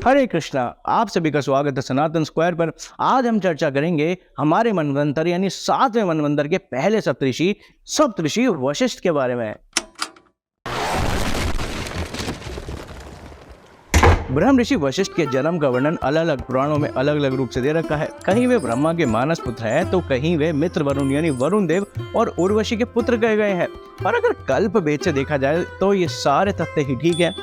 हरे कृष्णा, आप सभी का स्वागत है सनातन स्क्वायर पर। आज हम चर्चा करेंगे हमारे मनवंतर यानी 7वें मनवंतर के पहले सप्तऋषि वशिष्ठ के बारे में। ब्रह्म ऋषि वशिष्ठ के जन्म का वर्णन अलग अलग पुराणों में अलग अलग रूप से दे रखा है। कहीं वे ब्रह्मा के मानस पुत्र हैं तो कहीं वे मित्र वरुण यानी वरुण देव और उर्वशी के पुत्र कहे गए हैं। पर अगर कल्प भेद से देखा जाए तो ये सारे तथ्य ही ठीक है।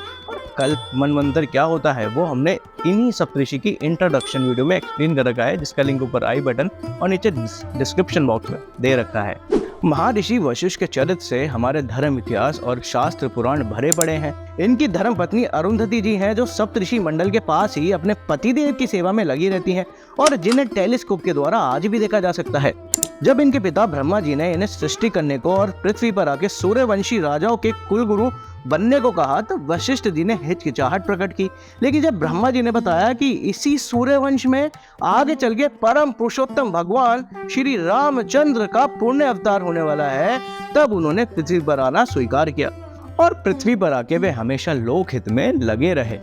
कल्प मनवंतर क्या होता है वो हमने इन्हीं सप्तऋषि की इंट्रोडक्शन वीडियो में एक्सप्लेन कर रखा है, जिसका लिंक ऊपर आई बटन और नीचे डिस्क्रिप्शन बॉक्स में दे रखा है। महर्षि वशिष्ठ के चरित्र से हमारे धर्म इतिहास और शास्त्र पुराण भरे पड़े हैं। इनकी धर्म पत्नी अरुंधति जी हैं, जो सप्तऋषि मंडल के पास ही अपने पतिदेव की सेवा में लगी रहती हैं और जिन्हें टेलीस्कोप के द्वारा आज भी देखा जा सकता है। जब इनके पिता ब्रह्मा जी ने इन्हें सृष्टि करने को और पृथ्वी पर आके सूर्यवंशी राजाओं के कुलगुरु बनने को कहा तो वशिष्ठ जी ने हिचकिचाहट प्रकट की। लेकिन जब ब्रह्मा जी ने बताया कि इसी सूर्यवंश में आगे चल के परम पुरुषोत्तम भगवान श्री रामचंद्र का पुण्य अवतार होने वाला है, तब उन्होंने पृथ्वी पर आना स्वीकार किया और पृथ्वी पर आके वे हमेशा लोकहित में लगे रहे।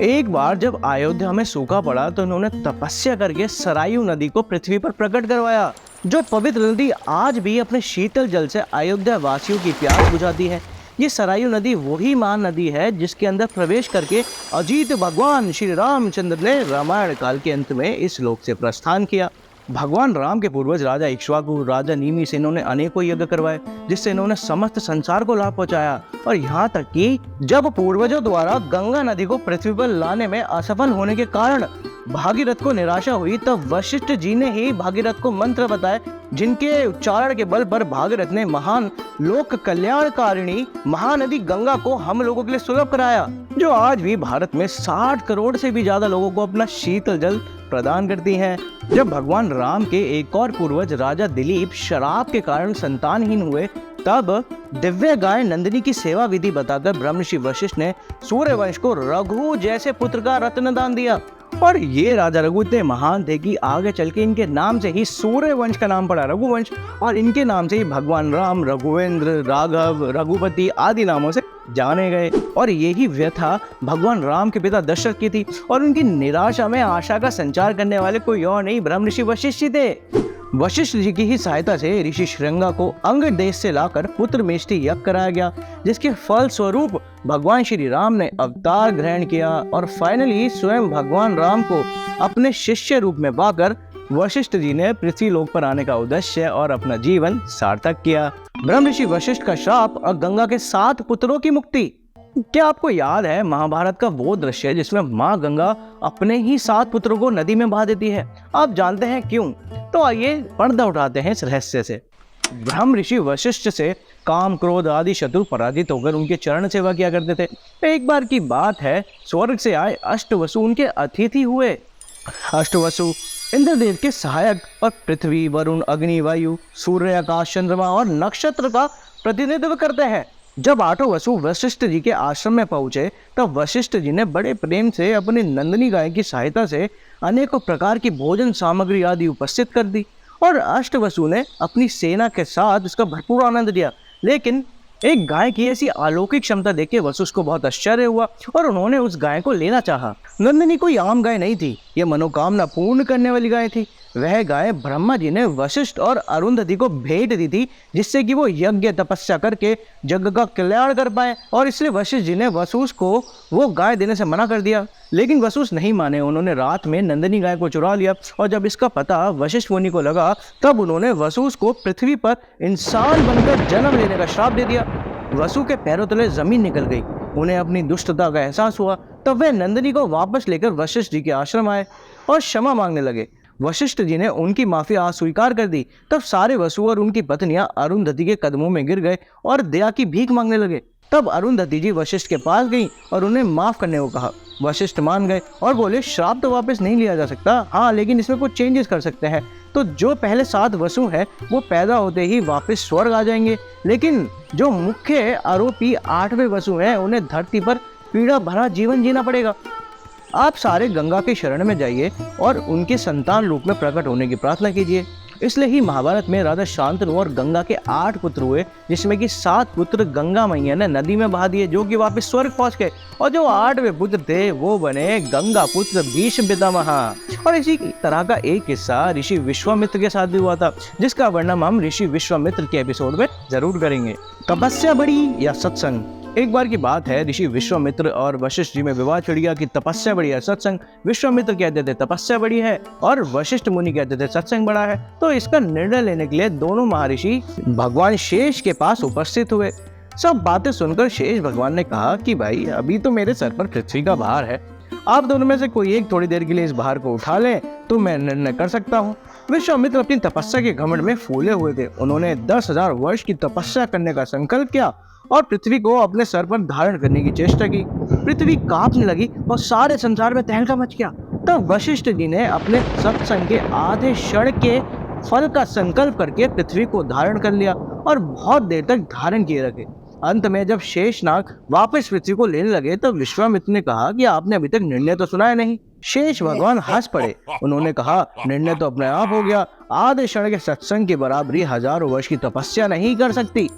एक बार जब अयोध्या में सूखा पड़ा तो उन्होंने तपस्या करके सरयू नदी को पृथ्वी पर प्रकट करवाया। जो पवित्र नदी आज भी अपने शीतल जल से अयोध्या वासियों की प्यास बुझाती है। ये सरयू नदी वही महान नदी है जिसके अंदर प्रवेश करके अजीत भगवान श्री रामचंद्र ने रामायण काल के अंत में इस लोक से प्रस्थान किया। भगवान राम के पूर्वज राजा इक्ष्वाकु, राजा नीमि से इन्होंने अनेकों यज्ञ करवाए, जिससे इन्होंने समस्त संसार को लाभ पहुंचाया। और यहाँ तक कि जब पूर्वजों द्वारा गंगा नदी को पृथ्वी पर लाने में असफल होने के कारण भागीरथ को निराशा हुई, तब वशिष्ठ जी ने ही भागीरथ को मंत्र बताए, जिनके उच्चारण के बल पर भागीरथ ने महान लोक कल्याणकारिणी महानदी गंगा को हम लोगों के लिए सुलभ कराया, जो आज भी भारत में 60 करोड़ से भी ज्यादा लोगों को अपना शीतल जल प्रदान करती हैं। जब भगवान राम के एक और पूर्वज राजा दिलीप शराब के कारण संतानहीन हुए, तब दिव्य गाय नंदिनी की सेवा विधि बताकर ब्रह्मर्षि वशिष्ठ ने सूर्यवंश को रघु जैसे पुत्र का रत्न दान दिया। और ये राजा रघु इतने महान थे कि आगे चल के इनके नाम से ही सूर्यवंश का नाम पड़ा रघुवंश, और इनके नाम से ही भगवान राम रघुवेंद्र, राघव, रघुपति आदि नामों से जाने गए। और यही व्यथा भगवान राम के पिता दशरथ की थी, और उनकी निराशा में आशा का संचार करने वाले कोई और नहीं ब्रह्मर्षि वशिष्ठ जी थे। वशिष्ठ जी की ही सहायता से ऋषि श्रृंगा को अंग देश से लाकर पुत्र मेष्टि यज्ञ कराया गया, जिसके फल स्वरूप भगवान श्री राम ने अवतार ग्रहण किया और फाइनली स्वयं भगवान राम को अपने शिष्य रूप में पाकर वशिष्ठ जी ने पृथ्वी लोक पर आने का उद्देश्य और अपना जीवन सार्थक किया। ब्रह्मर्षि वशिष्ठ का श्राप और गंगा के 7 पुत्रों की मुक्ति। क्या आपको याद है महाभारत का वो दृश्य जिसमें माँ गंगा अपने ही 7 पुत्रों को नदी में बहा देती है? आप जानते हैं क्यों? तो आइए पर्दा उठाते हैं इस रहस्य से। ब्रह्म ऋषि वशिष्ठ से काम क्रोध आदि शत्रु पराजित होकर उनके चरण सेवा किया करते थे। एक बार की बात है, स्वर्ग से आए अष्टवसु उनके अतिथि हुए। अष्टवसु इंद्रदेव के सहायक और पृथ्वी, वरुण, अग्नि, वायु, सूर्य, आकाश, चंद्रमा और नक्षत्र का प्रतिनिधित्व करते हैं। जब 8 वसु वशिष्ठ जी के आश्रम में पहुंचे, तब वशिष्ठ जी ने बड़े प्रेम से अपनी नंदिनी गाय की सहायता से अनेकों प्रकार की भोजन सामग्री आदि उपस्थित कर दी और अष्टवसु ने अपनी सेना के साथ इसका भरपूर आनंद लिया। लेकिन एक गाय की ऐसी अलौकिक क्षमता देख के वशिष्ठ को बहुत आश्चर्य हुआ और उन्होंने उस गाय को लेना चाहा। नंदिनी कोई आम गाय नहीं थी, यह मनोकामना पूर्ण करने वाली गाय थी। वह गाय ब्रह्मा जी ने वशिष्ठ और अरुंधति को भेंट दी थी, जिससे कि वो यज्ञ तपस्या करके जग का कल्याण कर पाए, और इसलिए वशिष्ठ जी ने वसुष को वो गाय देने से मना कर दिया। लेकिन वसुष नहीं माने, उन्होंने रात में नंदिनी गाय को चुरा लिया और जब इसका पता वशिष्ठ मुनि को लगा, तब उन्होंने वसुष को पृथ्वी पर इंसान बनकर जन्म लेने का श्राप दे दिया। वसु के पैरों तले जमीन निकल गई, उन्हें अपनी दुष्टता का एहसास हुआ। तब वे नंदिनी को वापस लेकर वशिष्ठ जी के आश्रम आए और क्षमा मांगने लगे। वशिष्ठ जी ने उनकी माफी अस्वीकार कर दी। तब सारे वसु और उनकी पत्नियां अरुंधति के कदमों में गिर गए और दया की भीख मांगने लगे। तब अरुंधति जी वशिष्ठ के पास गईं और उन्हें माफ करने को कहा। वशिष्ठ मान गए और बोले, श्राप तो वापस नहीं लिया जा सकता, हाँ लेकिन इसमें कुछ चेंजेस कर सकते हैं। तो जो पहले 7 वसु हैं वो पैदा होते ही वापस स्वर्ग आ जाएंगे, लेकिन जो मुख्य आरोपी 8वें वसु हैं उन्हें धरती पर पीड़ा भरा जीवन जीना पड़ेगा। आप सारे गंगा के शरण में जाइए और उनके संतान रूप में प्रकट होने की प्रार्थना कीजिए। इसलिए ही महाभारत में राजा शांतनु और गंगा के 8 पुत्र हुए, जिसमें कि 7 पुत्र गंगा मैया ने नदी में बहा दिए, जो कि वापस स्वर्ग पहुंच गए, और जो 8वें पुत्र थे वो बने गंगा पुत्र भीष्म पितामह। और इसी तरह का एक किस्सा ऋषि विश्वामित्र के साथ भी हुआ था, जिसका वर्णन हम ऋषि विश्वामित्र के एपिसोड में जरूर करेंगे। तपस्या बड़ी या सत्संग। एक बार की बात है, ऋषि विश्वामित्र और वशिष्ठ जी में विवाद छिड़ गया कि तपस्या बड़ी है सत्संग। विश्वामित्र कहते थे तपस्या बड़ी है और वशिष्ठ मुनि कहते थे सत्संग बड़ा है। तो इसका निर्णय लेने के लिए दोनों महर्षि भगवान शेष के पास उपस्थित हुए। सब बातें सुनकर शेष भगवान ने कहा कि भाई अभी तो मेरे सर पर पृथ्वी का भार है, आप दोनों में से कोई एक थोड़ी देर के लिए इस भार को उठा लें तो मैं निर्णय कर सकता हूँ। विश्वामित्र अपनी तपस्या के घमंड में फूले हुए थे। उन्होंने 10,000 वर्ष की तपस्या करने का संकल्प किया और पृथ्वी को अपने सर पर धारण करने की चेष्टा की। पृथ्वी कांपने लगी और सारे संसार में तहलका मच गया। तब वशिष्ठ जी ने अपने सत्संग के आधे क्षण के फल का संकल्प करके पृथ्वी को धारण कर लिया और बहुत देर तक धारण किए रखे। अंत में जब शेषनाग वापस पृथ्वी को लेने लगे तब विश्वामित्र ने कहा कि आपने अभी तक निर्णय तो सुना है नहीं। शेष भगवान हंस पड़े। उन्होंने कहा निर्णय तो अपने आप हो गया, आधे क्षण के सत्संग की बराबरी हजारों वर्ष की तपस्या नहीं कर सकती।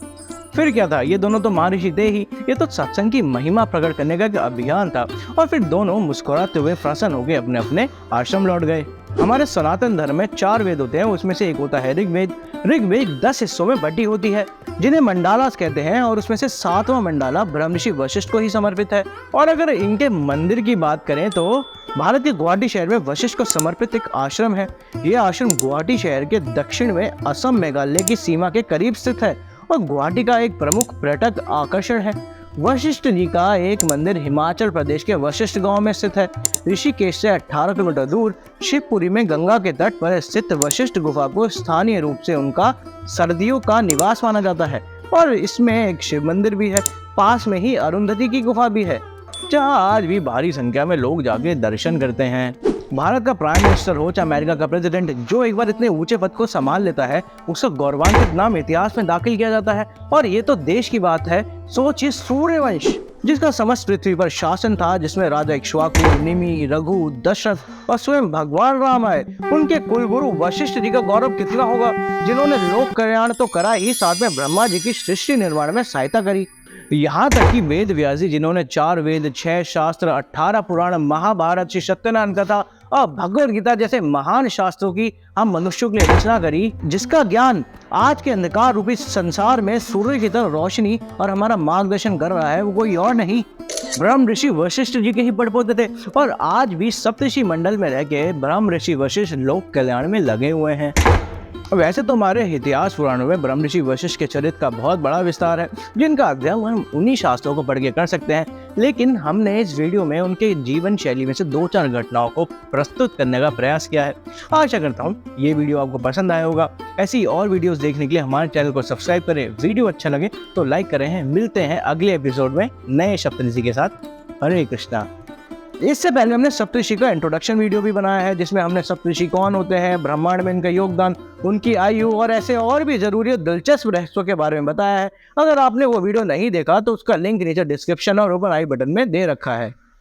फिर क्या था, ये दोनों तो महर्षि थे ही, ये तो सत्संग की महिमा प्रकट करने का एक अभियान था। और फिर दोनों मुस्कुराते हुए प्रसन्न हो गए, अपने अपने आश्रम लौट गए। हमारे सनातन धर्म में 4 वेद होते हैं, उसमें से एक होता है ऋग्वेद। ऋग्वेद 10 हिस्सों में बटी होती है, जिन्हें मंडालास कहते हैं, और उसमें से 7वां मंडाला ब्रह्मऋषि वशिष्ठ को ही समर्पित है। और अगर इनके मंदिर की बात करें तो भारत के गुवाहाटी शहर में वशिष्ठ को समर्पित एक आश्रम है। ये आश्रम गुवाहाटी शहर के दक्षिण में असम मेघालय की सीमा के करीब स्थित है और गुवाहाटी का एक प्रमुख पर्यटक आकर्षण है। वशिष्ठ जी का एक मंदिर हिमाचल प्रदेश के वशिष्ठ गांव में स्थित है। ऋषिकेश से 18 किलोमीटर दूर शिवपुरी में गंगा के तट पर स्थित वशिष्ठ गुफा को स्थानीय रूप से उनका सर्दियों का निवास माना जाता है और इसमें एक शिव मंदिर भी है। पास में ही अरुंधति की गुफा भी है, जहां आज भी भारी संख्या में लोग जाके दर्शन करते हैं। भारत का प्राइम मिनिस्टर हो चाहे अमेरिका का प्रेसिडेंट, जो एक बार इतने ऊंचे पद को संभाल लेता है उसका गौरवान्वित नाम इतिहास में दाखिल किया जाता है। और ये तो देश की बात है, सोचिए सूर्यवंश जिसका समस्त पृथ्वी पर शासन था, जिसमें राजा इक्ष्वाकु, निमि, रघु, दशरथ और स्वयं भगवान राम आए। उनके कुलगुरु वशिष्ठ जी का गौरव कितना होगा, जिन्होंने लोक कल्याण तो करा ही, साथ में ब्रह्मा जी की सृष्टि निर्माण में सहायता करी। यहाँ तक कि वेद व्यास जी, जिन्होंने 4 वेद, 6 शास्त्र, 18 पुराण, महाभारत, श्री सत्यनारायण कथा और भगवद गीता जैसे महान शास्त्रों की हम मनुष्यों के लिए रचना करी, जिसका ज्ञान आज के अंधकार रूपी संसार में सूर्य की तरह रोशनी और हमारा मार्गदर्शन कर रहा है, वो कोई और नहीं ब्रह्म ऋषि वशिष्ठ जी के ही पड़पोते थे। और आज भी सप्तऋषि मंडल में रह के ब्रह्म ऋषि वशिष्ठ लोक कल्याण में लगे हुए हैं। वैसे तो हमारे इतिहास पुराणों में ब्रह्म ऋषि वशिष्ठ के चरित्र का बहुत बड़ा विस्तार है, जिनका अध्ययन हम उन्हीं शास्त्रों को पढ़ के कर सकते हैं, लेकिन हमने इस वीडियो में उनके जीवन शैली में से 2-4 घटनाओं को प्रस्तुत करने का प्रयास किया है। आशा करता हूँ ये वीडियो आपको पसंद आया होगा। ऐसी और वीडियोस देखने के लिए हमारे चैनल को सब्सक्राइब करें, वीडियो अच्छा लगे तो लाइक करें। मिलते हैं अगले एपिसोड में नए सप्तऋषि के साथ। हरे कृष्णा। इससे पहले हमने सप्तऋषि का इंट्रोडक्शन वीडियो भी बनाया है, जिसमें हमने सप्तऋषि कौन होते हैं, ब्रह्मांड में इनका योगदान, उनकी आयु और ऐसे और भी जरूरी दिलचस्प रहस्यों के बारे में बताया है। अगर आपने वो वीडियो नहीं देखा तो उसका लिंक नीचे डिस्क्रिप्शन और ऊपर आई बटन में दे रखा है।